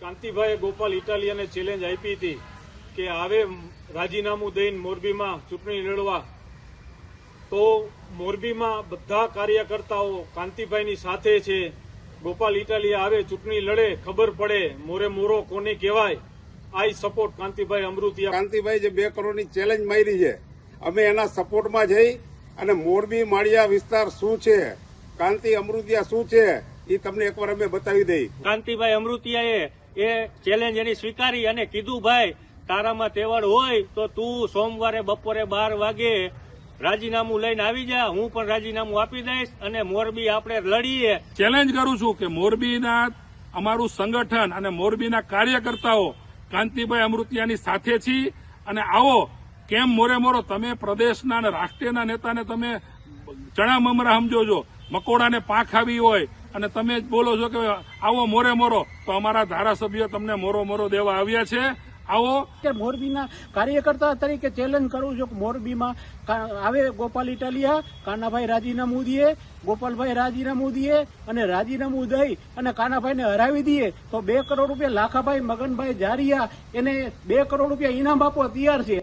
Kantibhai Gopal ઇટાલિયાને challenge આપી હતી કે હવે રાજીનામું દઈને મોરબીમાં ચૂંટણી લડવા, તો મોરબીમાં બધા કાર્યકર્તાઓ કાંતિભાઈની સાથે છે. ગોપાલ ઇટાલિયા આવે ચૂંટણી લડે, ખબર પડે મોરે મોરો કોને કહેવાય. I support Kantibhai Amrutiya. કાંતિભાઈ જે 2 કરોડની ચેલેન્જ મારી છે, અમે એના સપોર્ટમાં જઈ અને મોરબી માળિયા વિસ્તાર શું છે, કાંતિ અમૃતિયા શું છે, એ તમને એકવાર અમે બતાવી દઈ. કાંતિભાઈ અમૃતિયાએ એ ચેલેન્જ એની સ્વીકારી અને કીધું, ભાઈ તારામાં તેવડ હોય તો તું સોમવારે બપોરે 12 વાગે રાજીનામું લઈને આવી જા, હું પણ રાજીનામું આપી દઈશ અને મોરબી આપણે લડીએ. ચેલેન્જ કરું છું કે મોરબીના અમારું સંગઠન અને મોરબીના કાર્યકર્તાઓ કાંતિભાઈ અમૃતિયાની સાથે છીએ. અને આવો કેમ મોરે મોરો, તમે પ્રદેશના અને રાષ્ટ્રીયના નેતાને તમે ચણા મમરા સમજો છો, મકોડાને પાંખ આવી હોય અને તમે જ બોલો છો કે આવો મોરે મોરો, તો અમારા ધારાસભ્યો તમને મોરો મોરો દેવા આવ્યા છે. આવો કે મોરબીના કાર્યકર્તા તરીકે ચેલેન્જ કરું છું કે મોરબીમાં આવે ગોપાલ ઇટાલિયા, કાનાભાઈ રાજીનામું દે, ગોપાલભાઈ રાજીનામું દે અને રાજીનામું દઈ અને કાનાભાઈને હરાવી દઈએ તો 2 કરોડ રૂપિયા લાખાભાઈ મગનભાઈ જારિયા એને 2 કરોડ રૂપિયા ઇનામ આપવા તૈયાર છે.